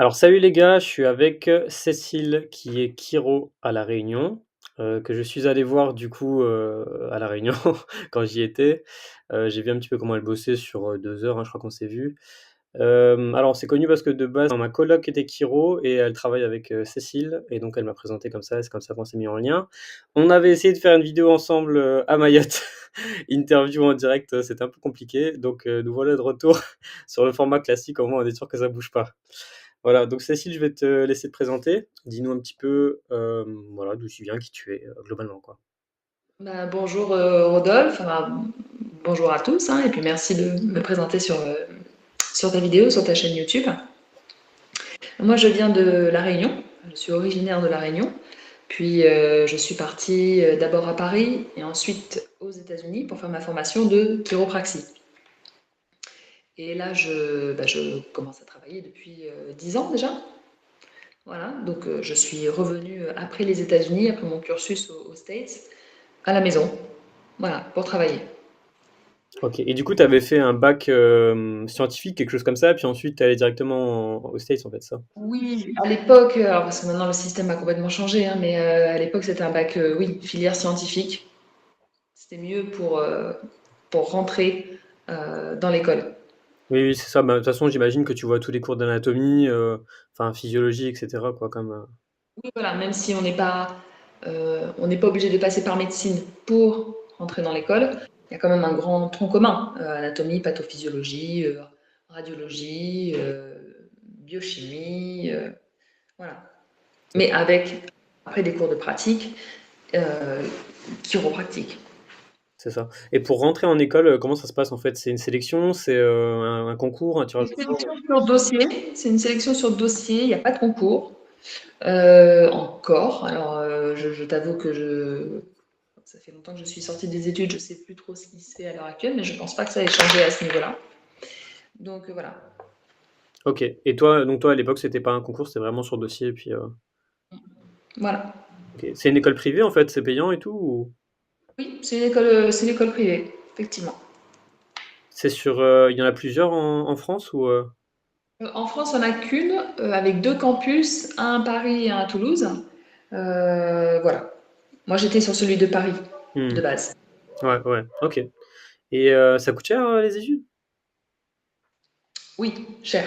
Alors salut les gars, je suis avec, Cécile qui est chiro à La Réunion, que je suis allé voir du coup, à La Réunion quand j'y étais. J'ai vu un petit peu comment elle bossait sur, 2 heures, hein, je crois qu'on s'est vu. Alors on s'est connus parce que de base, ma coloc était chiro et elle travaille avec, Cécile et donc elle m'a présenté comme ça et c'est comme ça qu'on s'est mis en lien. On avait essayé de faire une vidéo ensemble, à Mayotte, interview en direct, c'était un peu compliqué donc nous voilà de retour sur le format classique, au moins on est sûr que ça bouge pas. Voilà, donc Cécile, je vais te laisser te présenter. Dis-nous un petit peu, voilà, d'où tu viens, qui tu es, globalement, quoi. Bonjour Rodolphe. Bonjour à tous, hein, et puis merci de me présenter sur ta vidéo, sur ta chaîne YouTube. Moi je viens de La Réunion, je suis originaire de La Réunion, puis je suis partie d'abord à Paris et ensuite aux États-Unis pour faire ma formation de chiropraxie. Et là je commence à travailler depuis 10 ans déjà. Voilà, donc je suis revenue après les États-Unis, après mon cursus aux States, à la maison, voilà, pour travailler. OK et du coup, tu avais fait un bac, scientifique, quelque chose comme ça, puis ensuite tu es allée directement aux States, en fait, ça? Oui, à l'époque, alors parce que maintenant le système a complètement changé, hein, mais à l'époque c'était un bac, oui, filière scientifique. C'était mieux pour rentrer dans l'école. Oui, oui, c'est ça. Bah, de toute façon, j'imagine que tu vois tous les cours d'anatomie, enfin physiologie et cetera, quoi, comme, Oui, voilà, même si on n'est pas obligé de passer par médecine pour rentrer dans l'école, il y a quand même un grand tronc commun, anatomie, pathophysiologie, radiologie, biochimie, voilà. c'est Mais avec après des cours de pratique, euh, chiropratique. c'est ça et pour rentrer en école, comment ça se passe, en fait? C'est une sélection? C'est, un concours, un tirage Une au sort? sélection sur dossier, c'est une sélection sur dossier, il n'y a pas de concours encore. Alors, je t'avoue que ça fait longtemps que je suis sortie des études, je ne sais plus trop ce qui se fait à l'heure actuelle, mais je ne pense pas que ça ait changé à ce niveau-là. Donc voilà. OK et toi, donc toi, à l'époque, c'était pas un concours, c'était vraiment sur dossier et puis, Voilà. OK. C'est une école privée, en fait? C'est payant et tout ou? Oui, c'est une école privée, effectivement. C'est sur, il y en a plusieurs en France ou, En France, on n'a qu'une, avec deux campus, un à Paris et un à Toulouse. Voilà. Moi, j'étais sur celui de Paris, de Mmh. base. Ouais, ouais, OK et ça coûte cher, les études? Oui, cher.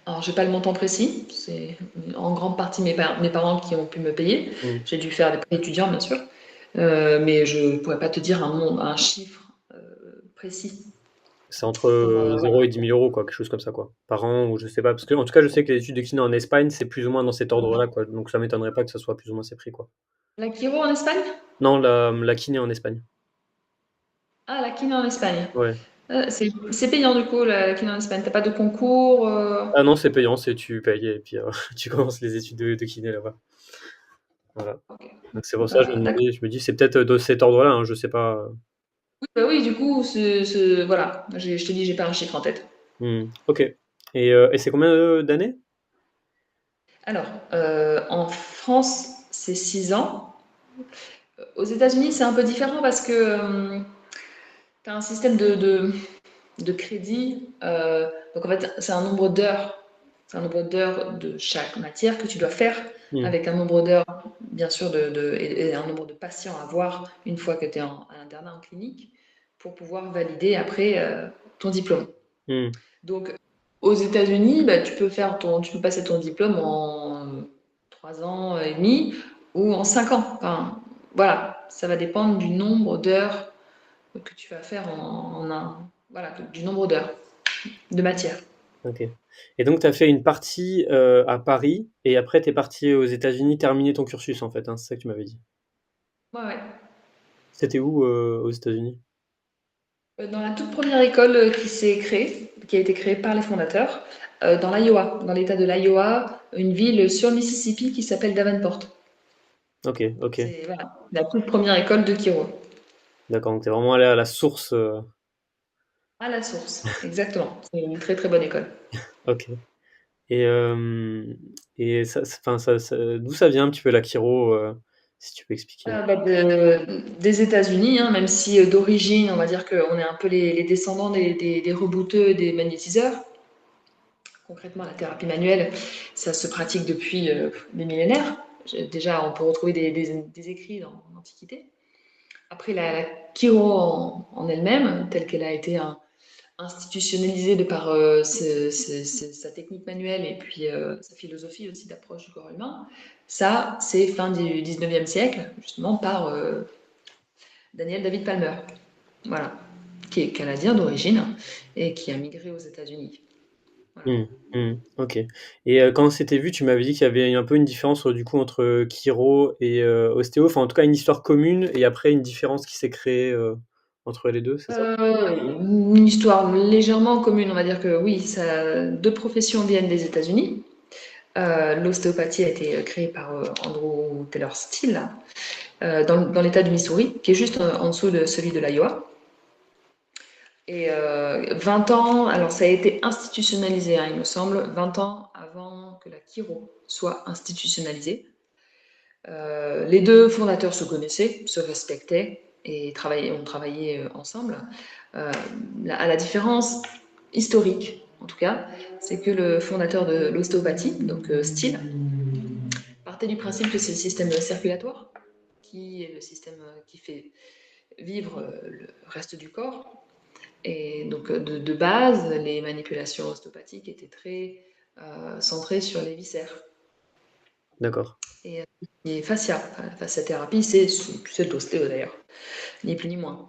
Alors, j'ai pas le montant précis, c'est en grande partie mes parents qui ont pu me payer. Mmh. J'ai dû faire des prêts étudiants, bien sûr, mais je ne pourrais pas te dire un chiffre précis. C'est entre, Voilà. 0 et 10 000 € quoi, quelque chose comme ça, quoi, par an ou je sais pas, parce qu'en tout cas, je sais que les études de kiné en Espagne, c'est plus ou moins dans cet ordre-là, quoi, donc ça m'étonnerait pas que ça soit plus ou moins ces prix, quoi. La chiro en Espagne? Non, la kiné en Espagne. Ah, la kiné en Espagne. Ouais. C'est payant du coup, la kiné en Espagne. T'as pas de concours Ah non, c'est payant, c'est tu payes et puis, tu commences les études de kiné là-bas. Voilà, Ok. donc c'est pour ça, je me D'accord. demandais, je me dis: «C'est peut-être, de cet ordre-là», hein, je sais pas, Oui, bah oui, du coup, voilà. Je te dis, j'ai pas un chiffre en tête. OK et c'est combien, d'années? Alors, en France, c'est 6 ans. Aux États-Unis, c'est un peu différent parce que tu as un système de crédit. Donc en fait, c'est un nombre d'heures. C'est un nombre d'heures de chaque matière que tu dois faire Mmh. avec un nombre d'heures, bien sûr, et un nombre de patients à voir une fois que tu es à l'internat en clinique pour pouvoir valider après ton diplôme. Mmh. Donc aux États-Unis, bah, tu peux passer ton diplôme en 3 ans et demi ou en 5 ans. Enfin, voilà, ça va dépendre du nombre d'heures que tu vas faire voilà, du nombre d'heures de matière. OK et donc tu as fait une partie, à Paris et après tu es parti aux États-Unis terminer ton cursus, en fait, hein? C'est ça que tu m'avais dit? Ouais, ouais. C'était où, aux États-Unis? Dans la toute première école qui a été créée par les fondateurs, dans l'Iowa, dans l'état de l'Iowa, une ville sur le Mississippi qui s'appelle Davenport. OK, OK. C'est voilà, la toute première école de Kiro. D'accord, donc tu es vraiment allé à la source, À la source, exactement. C'est une très très bonne école. OK et ça enfin ça d'où ça vient un petit peu la chiro, si tu peux expliquer? Des États-Unis, hein, même si d'origine, on va dire qu'on est un peu les descendants des rebouteux, des magnétiseurs. Concrètement, la thérapie manuelle, ça se pratique depuis des millénaires. Déjà, on peut retrouver des écrits dans l'Antiquité. Après, la chiro en elle-même, telle qu'elle a été institutionnalisée de par sa technique manuelle et puis sa philosophie aussi d'approche du corps humain, ça, c'est fin du 19e siècle, justement par Daniel David Palmer, voilà, qui est canadien d'origine et qui a migré aux États-Unis. Voilà. Mmh. Mmh. OK. Et quand on s'était vu, tu m'avais dit qu'il y avait un peu une différence, du coup, entre chiro et ostéo, enfin, en tout cas, une histoire commune et après une différence qui s'est créée, entre les 2, c'est ça? Une histoire légèrement commune, on va dire que oui, deux professions viennent des États-Unis. L'ostéopathie a été créée par Andrew Taylor Still dans l'État du Missouri, qui est juste en dessous de celui de l'Iowa. Et 20 ans, alors ça a été institutionnalisé, hein, il me semble, 20 ans avant que la chiro soit institutionnalisée. Les deux fondateurs se connaissaient, se respectaient et ont travaillé ensemble. À la différence historique, en tout cas, c'est que le fondateur de l'ostéopathie, donc Steele, partait du principe que c'est le système circulatoire qui est le système qui fait vivre le reste du corps. Et donc, de base, les manipulations ostéopathiques étaient très centrées sur les viscères. D'accord. Et fascia, la fasciathérapie, c'est de l'ostéo d'ailleurs, ni plus ni moins.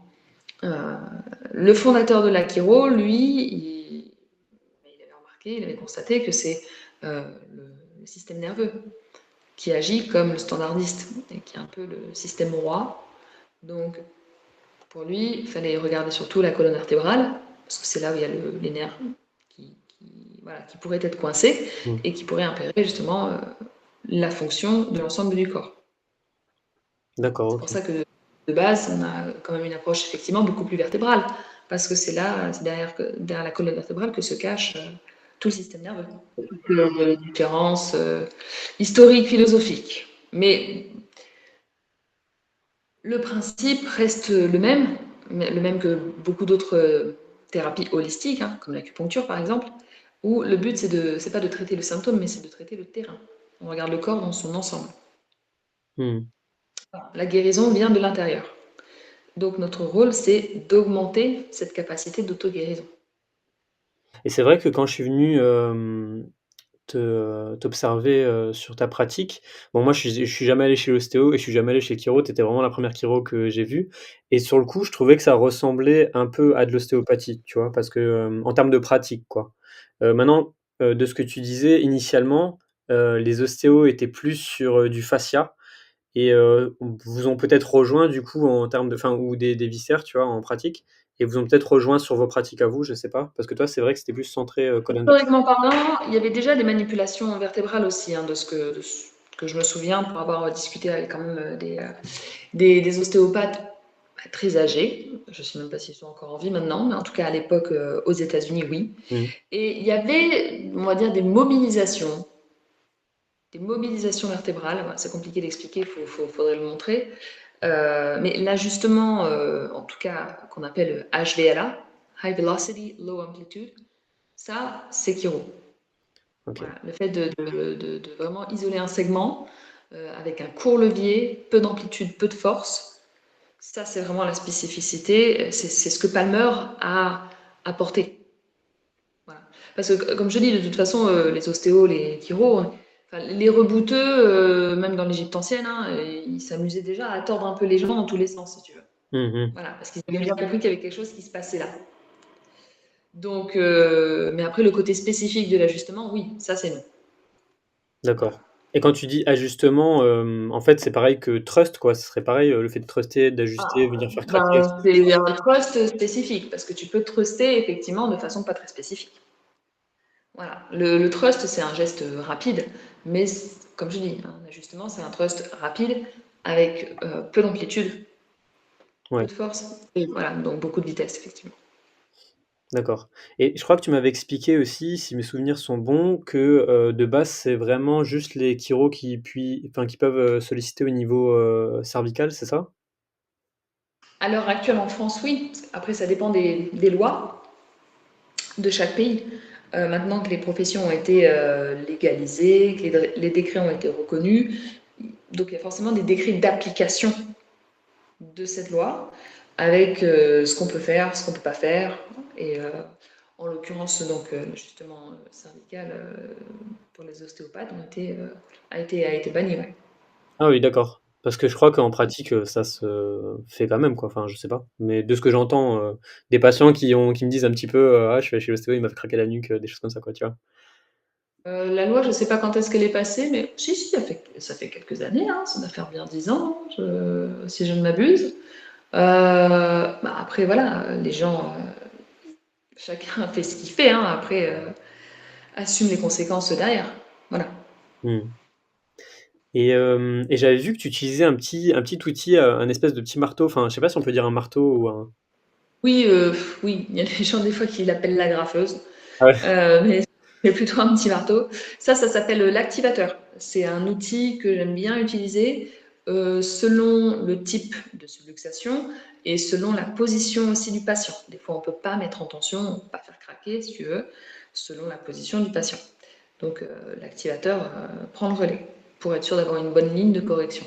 Le fondateur de la chiro, lui, il avait remarqué, il avait constaté que c'est le système nerveux qui agit comme le standardiste et qui est un peu le système roi. Donc, pour lui, il fallait regarder surtout la colonne vertébrale, parce que c'est là où il y a les nerfs qui pourraient être coincés Mmh. et qui pourraient impérer justement la fonction de l'ensemble du corps. D'accord, C'est pour OK. ça que de base, on a quand même une approche effectivement beaucoup plus vertébrale, parce que c'est là, c'est derrière la colonne vertébrale que se cache tout le système nerveux. Plusieurs différences historiques, philosophiques. Mais le principe reste le même que beaucoup d'autres thérapies holistiques, hein, comme l'acupuncture par exemple, où le but c'est pas de traiter le symptôme, mais c'est de traiter le terrain. On regarde le corps dans son ensemble. Mmh. La guérison vient de l'intérieur. Donc notre rôle, c'est d'augmenter cette capacité d'auto-guérison. Et c'est vrai que quand je suis venu, t'observer, sur ta pratique. Bon, moi, je suis jamais allé chez l'ostéo et je suis jamais allé chez le chiro. Tu étais vraiment la première chiro que j'ai vue et sur le coup, je trouvais que ça ressemblait un peu à de l'ostéopathie, tu vois? Parce que, en termes de pratique, quoi. Maintenant, de ce que tu disais, initialement, les ostéos étaient plus sur, du fascia et vous ont peut-être rejoint du coup en termes de enfin ou des viscères, tu vois, en pratique et vous ont peut-être rejoint sur vos pratiques à vous, je sais pas? Parce que toi, c'est vrai que c'était plus centré, colonne. Historiquement parlant, il y avait déjà des manipulations vertébrales aussi, hein, de ce que je me souviens, pour avoir discuté avec quand même des ostéopathes très âgés. Je ne sais même pas s'ils sont encore en vie maintenant, mais en tout cas à l'époque aux États-Unis, oui. Mmh. Et il y avait, on va dire, des mobilisations vertébrales. C'est compliqué d'expliquer, faudrait le montrer. Mais l'ajustement, en tout cas, qu'on appelle HVLA, High Velocity, Low Amplitude, ça, c'est chiro. OK. Voilà. Le fait de vraiment isoler un segment avec un court levier, peu d'amplitude, peu de force, ça, c'est vraiment la spécificité. C'est ce que Palmer a apporté. Voilà. Parce que, comme je dis, de toute façon, les ostéos, les chiro, enfin, les rebouteux, même dans l'Égypte ancienne, hein, ils s'amusaient déjà à tordre un peu les gens dans tous les sens, si tu veux. Mmh mh. Voilà, parce qu'ils avaient bien compris qu'il y avait quelque chose qui se passait là. Donc, mais après, le côté spécifique de l'ajustement, oui, ça, c'est nous. Voilà. D'accord et quand tu dis ajustement, en fait, c'est pareil que trust, quoi? Ce serait pareil, le fait de truster, d'ajuster, venir faire craquer et Ben, cetera? c'est un trust spécifique, parce que tu peux truster effectivement de façon pas très spécifique. Voilà. Le trust, c'est un geste rapide, mais comme je dis, un ajustement, c'est un trust rapide avec peu d'amplitude, peu Ouais, de force, et voilà, donc beaucoup de vitesse, effectivement. d'accord et je crois que tu m'avais expliqué aussi, si mes souvenirs sont bons, que, de base, c'est vraiment juste les chiros qui peuvent, solliciter au niveau, cervical, c'est ça? À l'heure actuelle en France, oui. Après, ça dépend des lois de chaque pays. Maintenant que les professions ont été légalisées, que les décrets ont été reconnus, donc il y a forcément des décrets d'application de cette loi avec ce qu'on peut faire, ce qu'on ne peut pas faire. Et en l'occurrence, donc justement, syndical pour les ostéopathes a été banni. Ouais. Ah oui, d'accord. Parce que je crois qu'en pratique, ça se fait quand même, quoi. Enfin, je sais pas. Mais de ce que j'entends, des patients qui me disent un petit peu, «Ah, je suis allé chez l'ostéo, il m'a fait craquer la nuque», des choses comme ça, quoi, tu vois? La loi, je ne sais pas quand est-ce qu'elle est passée, mais si, ça fait quelques années, hein, ça doit faire bien 10 ans, hein, si je ne m'abuse. Après, voilà, les gens, chacun fait ce qu'il fait, hein, après, assume les conséquences derrière. Voilà. Mmh. Et j'avais vu que tu utilisais un petit outil, un espèce de petit marteau, enfin, je sais pas si on peut dire un marteau ou un Oui, oui, il y a des gens des fois qui l'appellent la graffeuse, ah ouais, mais c'est plutôt un petit marteau. Ça s'appelle l'activateur. C'est un outil que j'aime bien utiliser selon le type de subluxation et selon la position aussi du patient. Des fois, on ne peut pas mettre en tension, on ne peut pas faire craquer, si tu veux, selon la position du patient. Donc, l'activateur prend le relais pour être sûr d'avoir une bonne ligne de correction.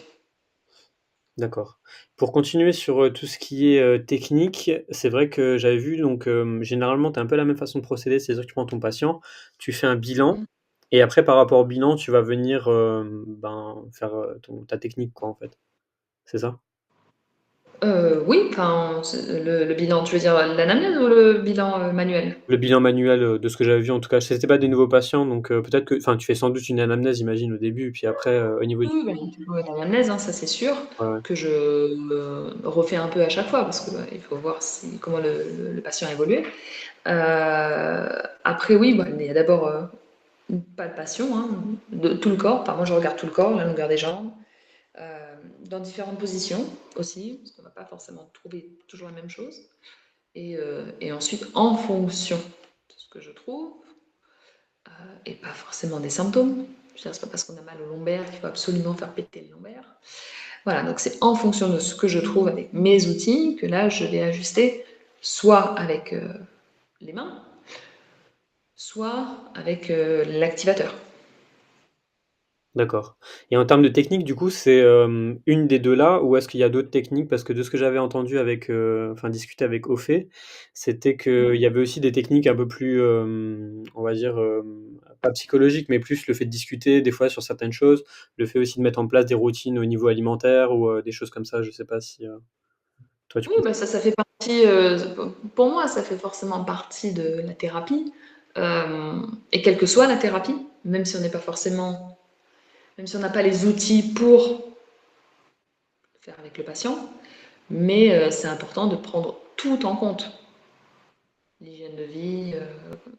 d'accord. Pour continuer sur, tout ce qui est, technique, c'est vrai que j'avais vu donc, généralement, tu as un peu la même façon de procéder, c'est-à-dire que tu prends ton patient, tu fais un bilan et après par rapport au bilan, tu vas venir, ben, faire, ta technique quoi, en fait. C'est ça? Oui, enfin, le bilan, tu veux dire l'anamnèse ou le bilan manuel? Le bilan manuel, de ce que j'avais vu en tout cas, c'était pas des nouveaux patients donc, peut-être que enfin, tu fais sans doute une anamnèse j'imagine au début et puis après, au niveau du Oui, bah, il faut une anamnèse, hein, ça c'est sûr, ouais, ouais. que je refais un peu à chaque fois parce que il faut voir comment le patient a évolué. Après, oui, bah, il y a d'abord une palpation hein, de tout le corps. Enfin, moi, je regarde tout le corps, la longueur des jambes, dans différentes positions aussi, parce qu'on va pas forcément trouver toujours la même chose. Et ensuite, en fonction de ce que je trouve, et pas forcément des symptômes. Je veux dire, c'est pas parce qu'on a mal au lombaire qu'il faut absolument faire péter le lombaire. Voilà, donc c'est en fonction de ce que je trouve avec mes outils que là, je vais ajuster soit avec les mains, soit avec l'activateur. D'accord et en termes de technique, du coup, c'est, une des 2 là ou est-ce qu'il y a d'autres techniques? Parce que de ce que j'avais entendu avec, enfin discuté avec Ofé, c'était qu'il y avait aussi des techniques un peu plus, on va dire, pas psychologiques, mais plus le fait de discuter des fois sur certaines choses, le fait aussi de mettre en place des routines au niveau alimentaire ou, des choses comme ça. Je sais pas si, toi tu Oui, penses bah ça fait partie, pour moi, ça fait forcément partie de la thérapie. Et quelle que soit la thérapie, même si on n'est pas forcément, même si on n'a pas les outils pour faire avec le patient, mais c'est important de prendre tout en compte. L'hygiène de vie,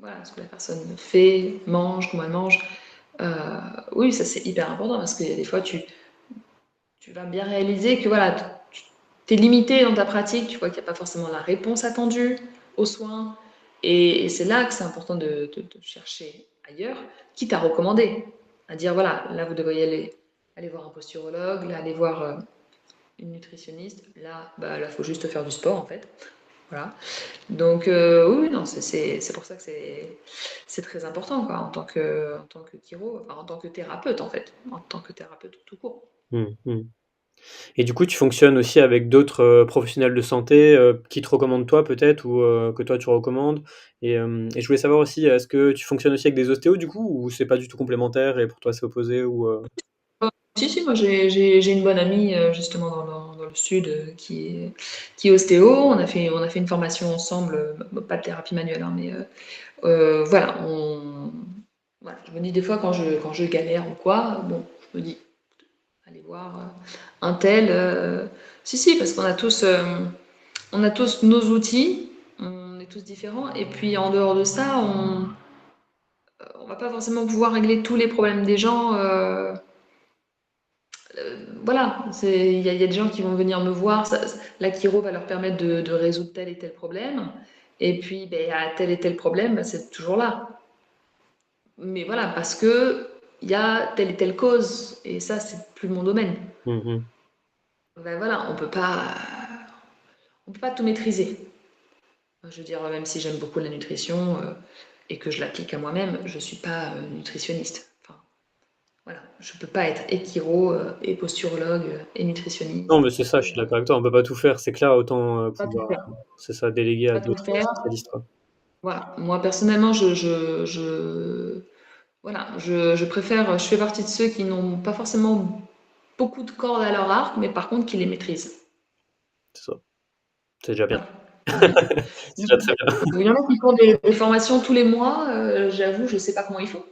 voilà, ce que la personne fait, mange, comment elle mange. Oui, ça c'est hyper important parce que des fois tu vas bien réaliser que voilà, tu es limité dans ta pratique, tu vois qu'il n'y a pas forcément la réponse attendue aux soins. Et c'est là que c'est important de chercher ailleurs, quitte à recommander, à dire voilà, là vous devriez aller voir un posturologue, là aller voir une nutritionniste, là, bah, là, faut juste faire du sport en fait. Voilà. Donc, oui, non, c'est pour ça que c'est très important, quoi, en tant que chiro, enfin, en tant que thérapeute, en fait, en tant que thérapeute tout court. mmh, mmh. Et du coup, tu fonctionnes aussi avec d'autres, professionnels de santé, qui te recommandent toi peut-être ou, que toi tu recommandes? Et je voulais savoir aussi, est-ce que tu fonctionnes aussi avec des ostéos du coup ou c'est pas du tout complémentaire et pour toi c'est opposé ou, Si, si, moi j'ai une bonne amie justement dans le sud qui est ostéo. On a fait une formation ensemble, pas de thérapie manuelle, hein, mais voilà, voilà, je me dis des fois quand je galère ou quoi, bon, je me dis, allez voir un tel. Si, si, parce qu'on a tous nos outils, on est tous différents, et puis en dehors de ça, on va pas forcément pouvoir régler tous les problèmes des gens. Voilà, il y a des gens qui vont venir me voir, la chiro va leur permettre de résoudre tel et tel problème, et puis ben, à tel et tel problème, ben, c'est toujours là. Mais voilà, parce que il y a telle et telle cause, et ça, c'est plus mon domaine. mmh mh. Ben voilà, on peut pas tout maîtriser. Je veux dire, même si j'aime beaucoup la nutrition, et que je l'applique à moi-même, je ne suis pas nutritionniste. Enfin, voilà, je ne peux pas être et chiro, et posturologue, et Non, nutritionniste. mais c'est ça, je suis d'accord avec toi, on peut pas tout faire, c'est clair, autant, Pas tout pouvoir, faire. c'est ça, déléguer à Pas tout d'autres faire. spécialistes, quoi. Voilà. Moi, personnellement, voilà, je préfère, je fais partie de ceux qui n'ont pas forcément beaucoup de cordes à leur arc, mais par contre qui les maîtrisent. C'est ça, c'est déjà bien. Voilà. C'est déjà très bien. Il y en a qui font des formations tous les mois, j'avoue, je ne sais pas comment ils font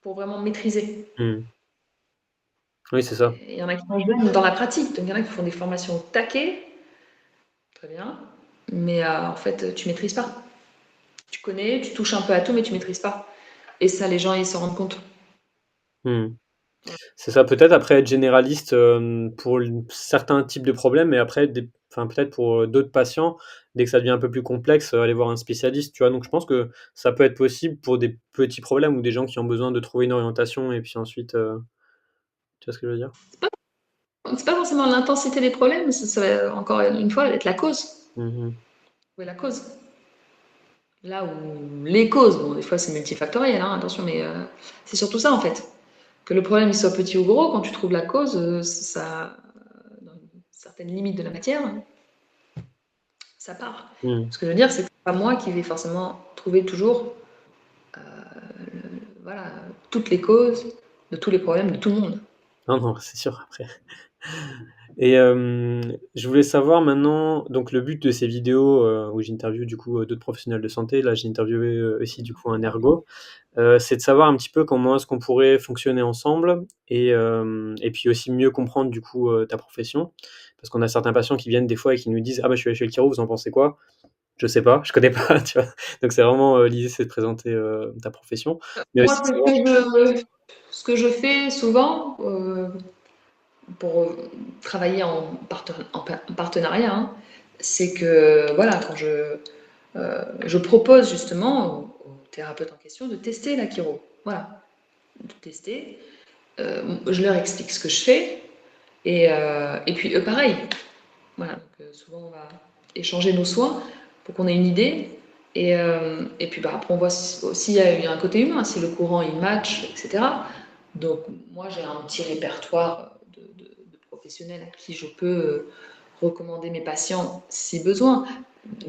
pour vraiment maîtriser. Mmh. Oui, c'est ça. Il y en a qui sont jeunes dans la pratique, donc il y en a qui font des formations au taquet, très bien, mais en fait, tu maîtrises pas. Tu connais, tu touches un peu à tout, mais tu maîtrises pas. Et ça, les gens, ils s'en rendent compte. Mmh. C'est ça, peut-être après être généraliste, pour l certains types de problèmes, mais après enfin peut-être pour, d'autres patients, dès que ça devient un peu plus complexe, aller voir un spécialiste, tu vois? Donc je pense que ça peut être possible pour des petits problèmes ou des gens qui ont besoin de trouver une orientation et puis ensuite, tu vois ce que je veux dire? C'est pas forcément l'intensité des problèmes, ça va encore une fois être la cause. Mmh mh. Où est la cause? Là où les causes, bon, des fois c'est multifactoriel, hein, attention, mais c'est surtout ça en fait. Que le problème il soit petit ou gros, quand tu trouves la cause, ça, dans une certaine limite de la matière, ça part. Mmh. Ce que je veux dire, c'est que c'est pas moi qui vais forcément trouver toujours voilà, toutes les causes de tous les problèmes de tout le monde. Non, non, c'est sûr après. Et je voulais savoir maintenant, donc le but de ces vidéos, où j'interviewe du coup, d'autres professionnels de santé, là j'ai interviewé, aussi du coup un ergo, c'est de savoir un petit peu comment est-ce qu'on pourrait fonctionner ensemble et puis aussi mieux comprendre du coup, ta profession. Parce qu'on a certains patients qui viennent des fois et qui nous disent: «Ah bah, je suis allé chez le chiro, vous en pensez quoi?» «Je sais pas, je connais pas», tu vois? Donc c'est vraiment, l'idée c'est de présenter, ta profession, mais Moi, aussi de savoir ce que je fais souvent pour travailler en partenariat, hein, c'est que voilà, quand je propose justement aux thérapeutes en question de tester la chiro. Voilà, de tester. Je leur explique ce que je fais et puis eux pareil. Voilà, donc, souvent on va échanger nos soins pour qu'on ait une idée. Et puis bah, après on voit s'il y a un côté humain, si le courant il match, etc. Donc moi j'ai un petit répertoire de professionnels à qui je peux recommander mes patients si besoin,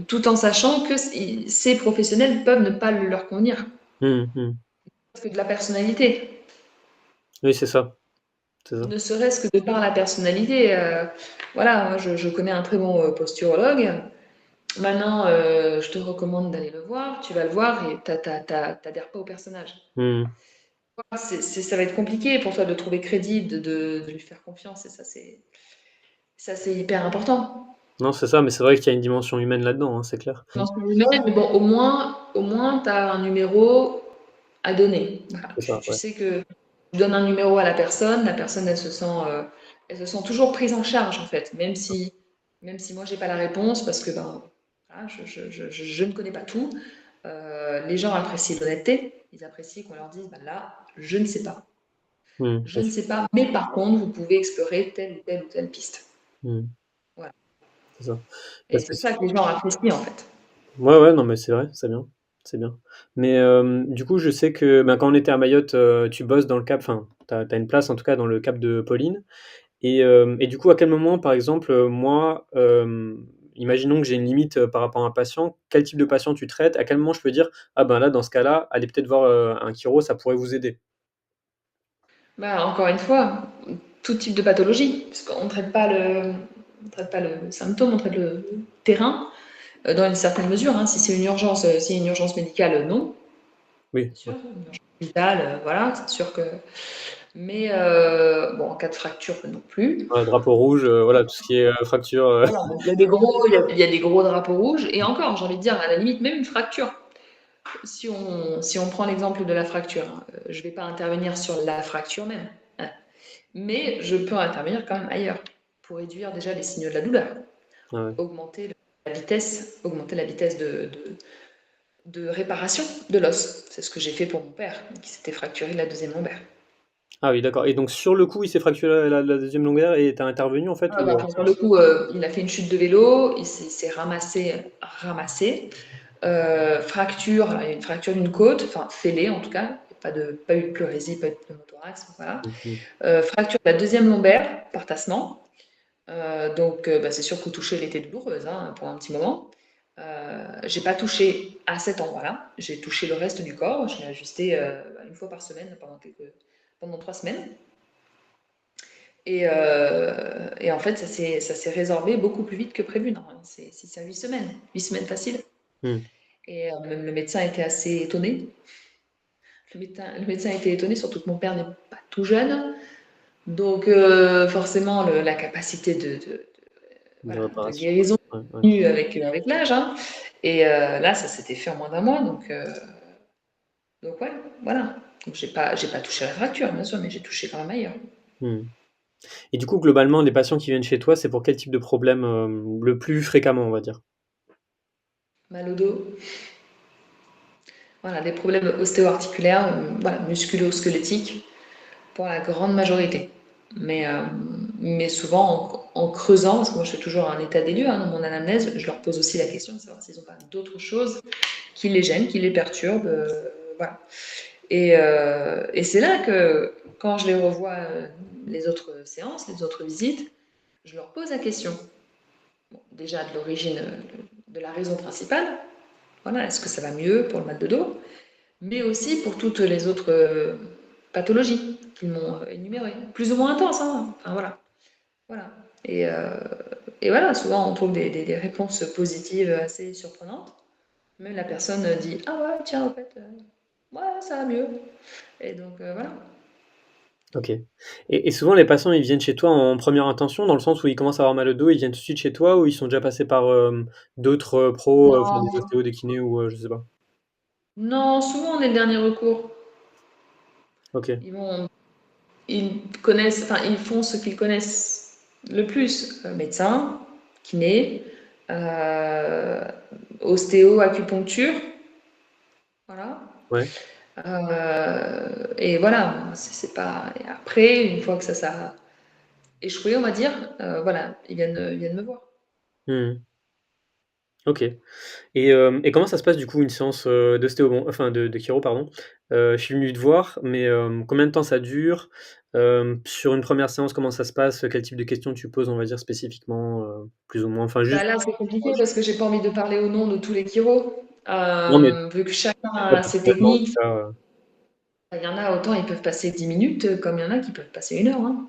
tout en sachant que ces professionnels peuvent ne pas leur convenir. mmh mh. Parce que de la personnalité, Oui, c'est ça. ne serait-ce que de par la personnalité. Voilà, moi je connais un très bon posturologue. Maintenant, je te recommande d'aller le voir. Tu vas le voir et t'adhères pas au personnage. Mmh. Voilà, ça va être compliqué pour toi de trouver crédible, de lui faire confiance. Et ça, c'est hyper important. Non, c'est ça, mais c'est vrai qu'il y a une dimension humaine là-dedans, hein, c'est clair. Dans ce humaine, mais bon, au moins, tu as un numéro à donner. Voilà. C'est ça, Tu ouais. sais que tu donnes un numéro à la personne, elle se sent toujours prise en charge, en fait, même si moi, j'ai pas la réponse, parce que ben, voilà, je ne connais pas tout. Les gens apprécient l'honnêteté, ils apprécient qu'on leur dise, ben là, je ne sais pas. Mmh, Je bien ne sûr. sais pas, mais par contre, vous pouvez explorer telle ou telle ou telle piste. Mmh, Voilà. c'est ça. Et Parce que c'est ça que les gens apprécient, en fait. ouais, ouais, non, mais c'est vrai, c'est bien, c'est bien. Mais du coup, je sais que, ben, quand on était à Mayotte, tu bosses dans le cap enfin, tu as une place en tout cas dans le cap de Pauline et du coup, à quel moment, par exemple, moi, imaginons que j'ai une limite, par rapport à un patient, quel type de patient tu traites? À quel moment je peux dire: «Ah ben là, dans ce cas-là, allez peut-être voir, un chiro, ça pourrait vous aider»? Bah, encore une fois, tout type de pathologie, parce qu'on ne traite pas le symptôme, on traite le terrain, dans une certaine mesure, hein. Si c'est une urgence, s'il y a une urgence médicale, non, Oui, bien sûr, ouais. une urgence vitale, voilà, c'est sûr que. Mais bon, en cas de fracture, non plus. Ouais, drapeau rouge, voilà, tout ce qui est, fracture, Voilà, donc il y a des gros drapeaux rouges, et encore, j'ai envie de dire, à la limite, même une fracture. Si on prend l'exemple de la fracture, hein, je ne vais pas intervenir sur la fracture même, hein, mais je peux intervenir quand même ailleurs pour réduire déjà les signaux de la douleur, ouais, ouais. augmenter la vitesse de réparation de l'os. C'est ce que j'ai fait pour mon père, qui s'était fracturé la deuxième lombaire. Ah oui, d'accord et donc sur le coup, il s'est fracturé la 2e lombaire et tu as intervenu en fait Ah ou, bah, sur le coup, il a fait une chute de vélo, il s'est ramassé, Fracture, il y a une fracture d'une côte, enfin fêlée en tout cas, pas eu de pleurésie, pas eu de pneumothorax, voilà. Mmh. Fracture de la deuxième lombaire par tassement. Donc bah, c'est sûr qu'au toucher, elle était douloureuse hein, pour un petit moment. J'ai pas touché à cet endroit-là, j'ai touché le reste du corps, je l'ai ajusté une fois par semaine pendant 3 semaines. Et en fait, ça s'est résorbé beaucoup plus vite que prévu. Normalement, c'est 6 à 8 semaines. 8 semaines facile. Mmh. Et même le médecin était assez étonné. Le médecin était étonné, surtout que mon père n'est pas tout jeune. Donc, forcément, la capacité De de réparation, guérison ouais, ouais. diminue avec l'âge. Hein. Et là, ça s'était fait en moins d'un mois. Donc ouais, voilà. Donc, j'ai pas touché la fracture, bien sûr, mais j'ai touché quand même ailleurs. Mmh. Et du coup, globalement, les patients qui viennent chez toi, c'est pour quel type de problème, le plus fréquemment, on va dire? Mal au dos. Voilà, des problèmes ostéo-articulaires, voilà, musculo-squelettiques. Pour la grande majorité. Mais souvent, en creusant, parce que moi je fais toujours un état des lieux hein, dans mon anamnèse, je leur pose aussi la question de savoir s'ils n'ont pas d'autres choses qui les gênent, qui les perturbent. Voilà. Et c'est là que, quand je les revois les autres séances, les autres visites, je leur pose la question. Bon, déjà de l'origine, de la raison principale. Voilà, est-ce que ça va mieux pour le mal de dos? Mais aussi pour toutes les autres pathologies qu'ils m'ont énumérées, plus ou moins intenses. Hein. Enfin, voilà. Voilà. Et voilà, souvent on trouve des réponses positives assez surprenantes. Même la personne dit ah ouais, tiens, en fait, ouais, ça va mieux. Et donc voilà. OK. Et souvent les patients, ils viennent chez toi en première intention, dans le sens où ils commencent à avoir mal au dos, ils viennent tout de suite chez toi ou ils sont déjà passés par, d'autres, pros, enfin des Non, ostéos, des kinés ou, je sais pas? non, souvent on est le dernier recours. OK, Ils vont, ils connaissent, enfin ils font ce qu'ils connaissent le plus, médecin, kiné, euh, ostéo, acupuncture, voilà. ouais. Et voilà, c'est pas. Et après, une fois que ça a échoué, on va dire, voilà, ils viennent me voir. Mmh. OK. Et comment ça se passe du coup une séance, d'ostéo bon enfin de chiro pardon? Je suis venu te voir, mais combien de temps ça dure? Sur une première séance, comment ça se passe? Quel type de questions tu poses, on va dire spécifiquement, plus ou moins? Enfin Bah juste là, c'est compliqué parce que j'ai pas envie de parler au nom de tous les chiros, non mais vu que chacun toi a ses personnellement en tout techniques. cas, Il y en a autant ils peuvent passer 10 minutes, comme il y en a qui peuvent passer 1 heure. Hein.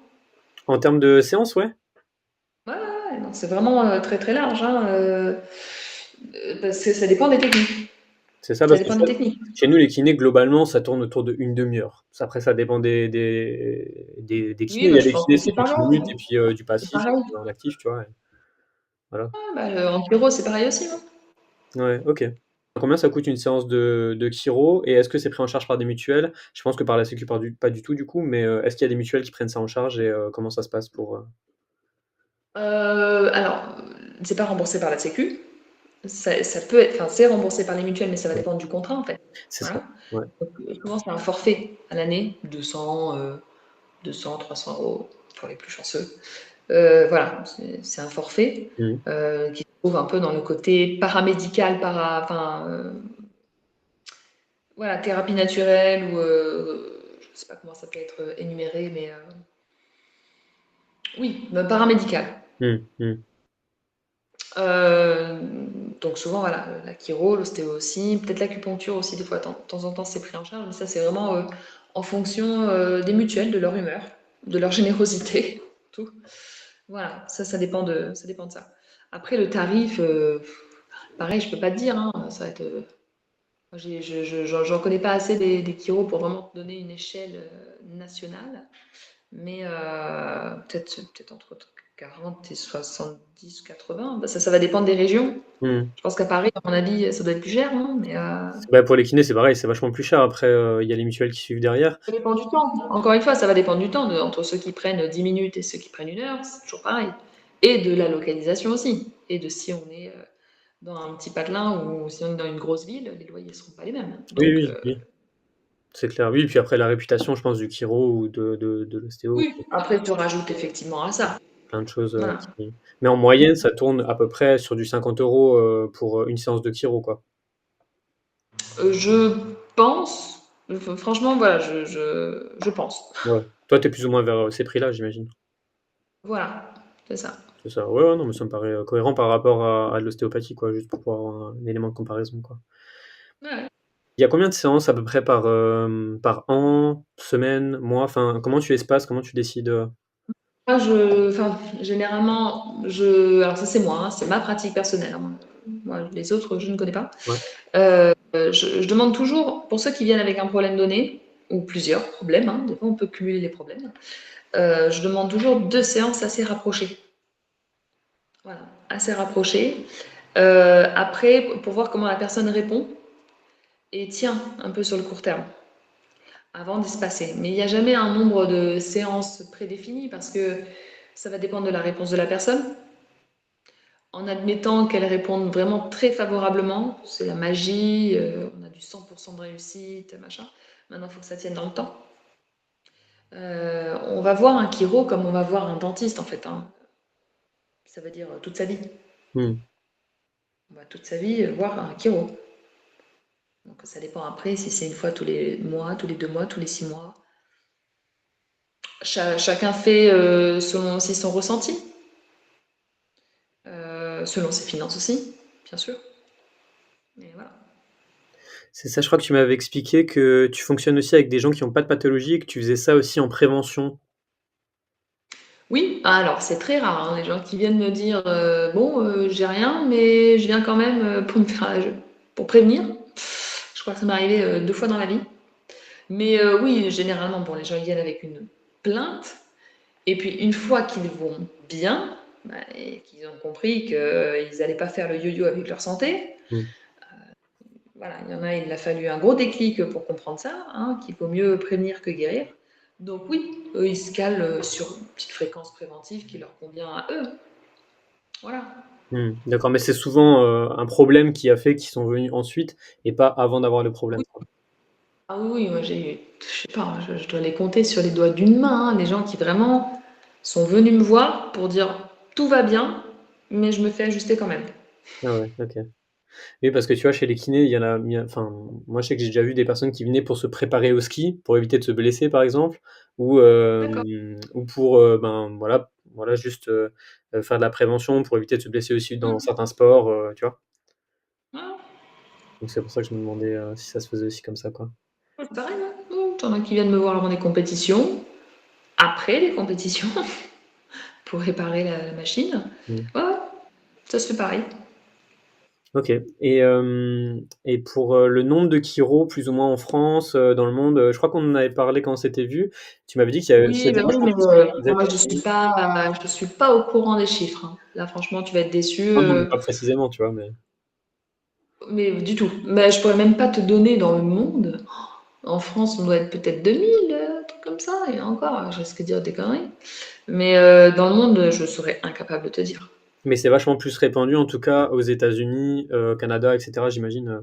en termes de séance, ouais? Ouais, ouais, ouais, non, c'est vraiment très très large, hein, parce que ça dépend des techniques. C'est ça Ça parce que dépend des techniques. chez nous les kinés globalement ça tourne autour d'1 demi-heure. Après ça dépend des kinés. Oui, Il bah, y a je des pense kinés que c'est c'est du 10 pareil. minutes et puis, du C'est passif et pareil. puis en actif, tu vois? Et voilà. Ah, bah, en chiro, c'est pareil aussi. Hein. Ouais, OK. Combien ça coûte une séance de chiro et est-ce que c'est pris en charge par des mutuelles? Je pense que par la sécu pas du tout du coup, mais, est-ce qu'il y a des mutuelles qui prennent ça en charge et comment ça se passe pour, Alors, c'est pas remboursé par la Sécu. Ça peut être, enfin, c'est remboursé par les mutuelles, mais ça va ouais, dépendre du contrat en fait. c'est ça, Voilà. ouais. Donc, souvent, c'est un forfait à l'année, 200, 300 euros pour les plus chanceux. Voilà, c'est un forfait Mmh. qui se trouve un peu dans le côté paramédical, enfin, voilà, thérapie naturelle ou je ne sais pas comment ça peut être énuméré, mais oui, paramédical. Mmh, mmh. Euh, donc souvent, voilà, la chiro, l'ostéo aussi, peut-être l'acupuncture aussi, des fois, de temps en temps, c'est pris en charge, mais ça, c'est vraiment en fonction des mutuelles, de leur humeur, de leur générosité, tout. Voilà, ça dépend de ça. Après, le tarif, pareil, je peux pas te dire, hein, ça va être... j'en connais pas assez des chiros pour vraiment te donner une échelle nationale. Mais peut-être entre 40 et 70, 80. Bah, ça va dépendre des régions. Mmh. Je pense qu'à Paris, à mon avis, ça doit être plus cher, non? Mais Bah, pour les kinés, c'est pareil, c'est vachement plus cher. Après, il y a les mutuelles qui suivent derrière. ça dépend du temps. Encore une fois, ça va dépendre du temps. Entre ceux qui prennent 10 minutes et ceux qui prennent 1 heure, c'est toujours pareil. Et de la localisation aussi. Et de si on est dans un petit patelin ou si on est dans une grosse ville, les loyers ne seront pas les mêmes. Oui, Donc, oui, oui, c'est clair. Oui, puis après la réputation, je pense, du chiro ou de l'ostéo, oui, après, tu rajoutes effectivement à ça. plein de choses, Voilà. qui mais en moyenne, ça tourne à peu près sur du 50 € pour, une séance de chiro, quoi. Je pense, franchement, voilà, je pense. Ouais. Toi, t'es plus ou moins vers ces prix-là, j'imagine. Voilà, c'est ça. C'est ça. Ouais, ouais, non, mais ça me paraît cohérent par rapport à de l'ostéopathie, quoi, juste pour pouvoir avoir un élément de comparaison, quoi. Ouais. Il y a combien de séances à peu près par an, semaine, mois? Enfin, comment tu espaces? Comment tu décides? Moi, enfin, généralement, alors ça c'est moi, hein, c'est ma pratique personnelle, hein. Moi, les autres, je ne connais pas. Ouais. Je demande toujours, pour ceux qui viennent avec un problème donné, ou plusieurs problèmes, hein, des fois on peut cumuler les problèmes, je demande toujours 2 séances assez rapprochées. Voilà, assez rapprochées. Après, pour voir comment la personne répond et tient un peu sur le court terme, avant d'espacer. Mais il n'y a jamais un nombre de séances prédéfinies parce que ça va dépendre de la réponse de la personne. En admettant qu'elle réponde vraiment très favorablement, c'est la magie, on a du 100% de réussite, machin. Maintenant, il faut que ça tienne dans le temps. On va voir un chiro comme on va voir un dentiste, en fait, hein. Ça veut dire toute sa vie. Mmh. On va toute sa vie voir un chiro. Donc ça dépend après si c'est une fois tous les mois, tous les 2 mois, tous les 6 mois. Chacun fait selon aussi son ressenti, selon ses finances aussi, bien sûr. Mais voilà. C'est ça, je crois que tu m'avais expliqué que tu fonctionnes aussi avec des gens qui ont pas de pathologie et que tu faisais ça aussi en prévention. Oui, alors c'est très rare, hein, les gens qui viennent me dire bon, j'ai rien, mais je viens quand même pour me faire pour prévenir. Je crois que ça m'est arrivé 2 fois dans la vie. Mais oui, généralement, bon, les gens ils viennent avec une plainte, et puis une fois qu'ils vont bien, bah, et qu'ils ont compris qu'ils n'allaient pas faire le yo-yo avec leur santé, Mmh. voilà, il y en a, il a fallu un gros déclic pour comprendre ça, hein, qu'il vaut mieux prévenir que guérir. Donc oui, eux, ils se calent sur une petite fréquence préventive qui leur convient à eux. Voilà. Mmh. D'accord, mais c'est souvent, un problème qui a fait qu'ils sont venus ensuite et pas avant d'avoir le problème, Oui. quoi. Ah oui, oui, moi je sais pas, je dois les compter sur les doigts d'une main, hein, les gens qui vraiment sont venus me voir pour dire tout va bien, mais je me fais ajuster quand même. Ah ouais, OK. Oui, parce que tu vois, chez les kinés, enfin, moi, je sais que j'ai déjà vu des personnes qui venaient pour se préparer au ski, pour éviter de se blesser, par exemple, D'accord. ou pour, ben, voilà, juste, faire de la prévention pour éviter de se blesser aussi dans Mhm. certains sports, tu vois? Ah, Donc c'est pour ça que je me demandais, si ça se faisait aussi comme ça, quoi. c'est pareil, hein. T'en as qui viennent me voir avant des compétitions, après les compétitions, pour réparer la machine. Mmh. Ouais, ouais, ça se fait pareil. OK, et pour, le nombre de chiro plus ou moins en France, dans le monde, je crois qu'on en avait parlé quand on s'était vu. Tu m'avais dit Oui, c'était bah oui, vachement mais plus que les moi États-Unis. je suis pas au courant des chiffres, hein. Là, franchement, tu vas être déçu, Non, non, mais pas précisément, tu vois? mais du tout. Mais je pourrais même pas te donner dans le monde. En France, on doit être peut-être 2000, un truc comme ça, et encore, je risque de dire des conneries. Mais dans le monde, je serais incapable de te dire. Mais c'est vachement plus répandu, en tout cas aux États-Unis, Canada, et cetera, j'imagine,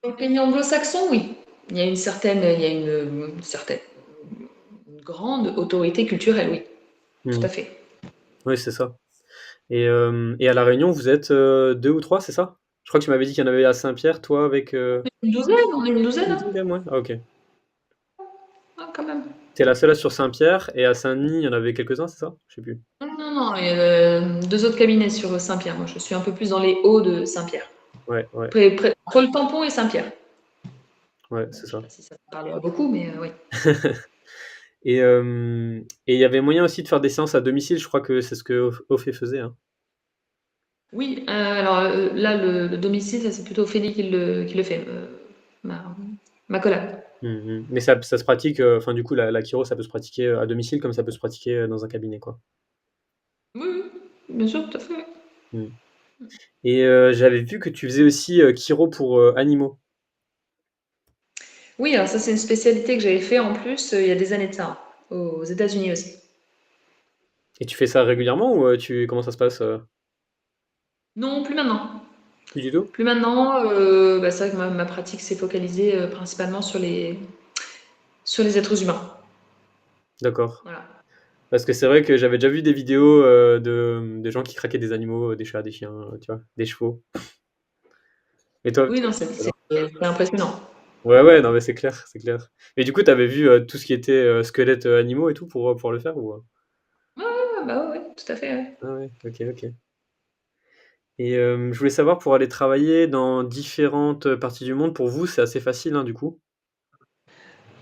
Dans les pays anglo-saxons, oui. Il y a une certaine, une grande autorité culturelle, oui. Tout Mmh. à fait. Oui, c'est ça, et à La Réunion, vous êtes, 2 ou 3, c'est ça? Je crois que tu m'avais dit qu'il y en avait à Saint-Pierre, toi, avec, Une douzaine, on est une douzaine, une hein. dizaine quand même, ouais? Ah OK. Ah, quand même. Tu es la seule sur Saint-Pierre et à Saint-Denis, il y en avait quelques-uns, c'est ça? Je sais plus. Non, non, non, il y a 2 autres cabinets sur Saint-Pierre. Moi, je suis un peu plus dans les hauts de Saint-Pierre. Ouais, ouais, Entre le tampon et Saint-Pierre. ouais, Bon, c'est je sais ça. pas si ça parle à beaucoup, mais oui. Et il y avait moyen aussi de faire des séances à domicile, je crois que c'est ce que Ophé faisait, hein? Oui, alors là, le domicile, ça c'est plutôt Ophélie qui le fait, ma, ma collab. Mmh mh. Mais ça se pratique, enfin, du coup, la chiro, ça peut se pratiquer, à domicile comme ça peut se pratiquer, dans un cabinet, quoi? Oui, oui, bien sûr, tout à fait. Mmh. Et j'avais vu que tu faisais aussi, chiro pour, animaux. Oui, alors ça c'est une spécialité que j'avais fait en plus il y a des années de ça, aux États-Unis aussi. Et tu fais ça régulièrement ou, comment ça se passe, Non, plus maintenant. plus du tout? Plus maintenant, bah, c'est vrai que ma pratique s'est focalisée principalement sur les êtres humains. D'accord. Voilà. Parce que c'est vrai que j'avais déjà vu des vidéos, de gens qui craquaient des animaux, des chats, des chiens, tu vois? Des chevaux. Et toi, Oui, non, alors? C'est impressionnant. Ouais, ouais, non, mais c'est clair, c'est clair. Et du coup, t'avais vu tout ce qui était squelettes animaux et tout pour le faire ou? Ouais, bah ouais, tout à fait, ouais. Ah ouais, ok, ok. Et je voulais savoir pour aller travailler dans différentes parties du monde, pour vous, c'est assez facile, hein, du coup?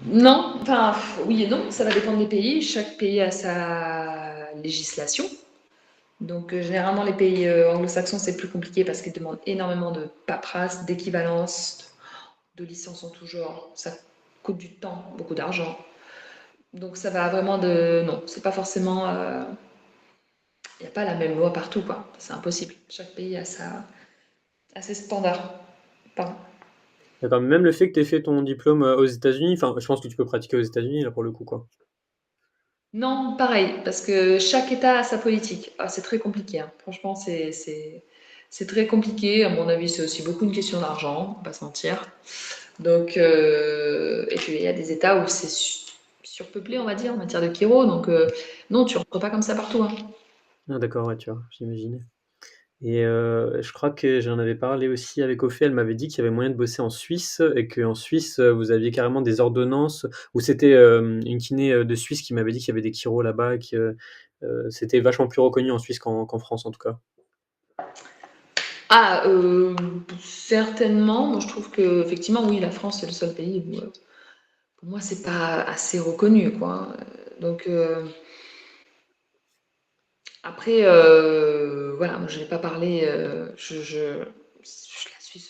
Non, enfin, oui et non, ça va dépendre des pays. Chaque pays a sa législation. Donc, généralement, les pays anglo-saxons, c'est plus compliqué parce qu'ils demandent énormément de paperasse, d'équivalence, de licences en tout genre. Ça coûte du temps, beaucoup d'argent. Donc, ça va vraiment de. Non, c'est pas forcément. Il n'y a pas la même loi partout, quoi. C'est impossible. Chaque pays a ses standards. Pardon. D'accord, mais même le fait que tu aies fait ton diplôme aux États-Unis, enfin, je pense que tu peux pratiquer aux États-Unis, là, pour le coup, quoi. Non, pareil, parce que chaque État a sa politique. Ah, c'est très compliqué, hein. Franchement, c'est très compliqué. À mon avis, c'est aussi beaucoup une question d'argent, on va pas se mentir. Donc, et puis il y a des États où c'est surpeuplé, on va dire, en matière de chiro. Donc, non, tu rentres pas comme ça partout, hein. Ah, d'accord, ouais, tu vois, j'imaginais. Et je crois que j'en avais parlé aussi avec Ophélie, elle m'avait dit qu'il y avait moyen de bosser en Suisse et qu'en Suisse, vous aviez carrément des ordonnances ou c'était, une kiné, de Suisse qui m'avait dit qu'il y avait des chiros là-bas et que, c'était vachement plus reconnu en Suisse qu'en France, en tout cas. Ah, certainement. Moi, je trouve que effectivement, oui, la France, c'est le seul pays où, pour moi, c'est pas assez reconnu, quoi. Donc, après, voilà, moi, je n'ai pas parlé. La Suisse,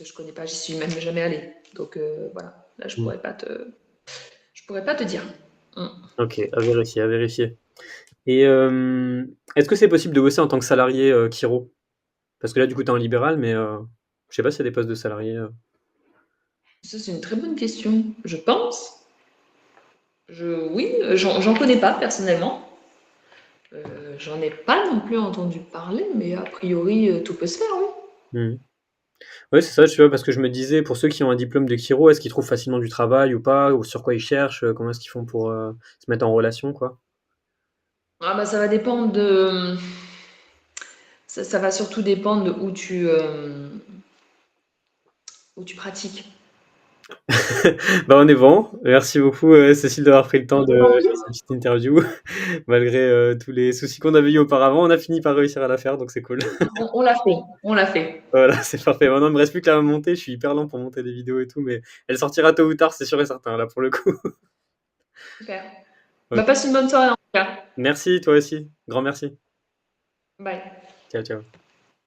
je connais pas. J'y suis même jamais allée. Donc, voilà. Là, Mmh. je pourrais pas te dire. Mm. OK, à vérifier, à vérifier. Et est-ce que c'est possible de bosser en tant que salarié, chiro? Parce que là, du coup, tu es en libéral, mais je sais pas s'il y a des postes de salariés, Ça, c'est une très bonne question. Je pense. Oui, j'en connais pas personnellement. J'en ai pas non plus entendu parler, mais a priori, tout peut se faire, oui. Mmh. Ouais, c'est ça, tu vois? Parce que je me disais, pour ceux qui ont un diplôme de chiro, est-ce qu'ils trouvent facilement du travail ou pas? Ou sur quoi ils cherchent? Comment est-ce qu'ils font pour, se mettre en relation, quoi? Ah bah ça va dépendre de. Ça va surtout dépendre de où tu pratiques. Bah, on est bon. Merci beaucoup, Cécile, d'avoir pris le temps Je de t'en faire prie. cette petite interview. Malgré, tous les soucis qu'on avait eu auparavant, on a fini par réussir à la faire, donc c'est cool. On l'a fait, on l'a fait. Voilà, c'est parfait. Maintenant, il me reste plus qu'à monter. Je suis hyper lent pour monter des vidéos et tout, mais elle sortira tôt ou tard, c'est sûr et certain, là, pour le coup. Super. Bah OK. passe une bonne soirée en tout cas. Merci, toi aussi. Grand merci. Bye. Ciao, ciao.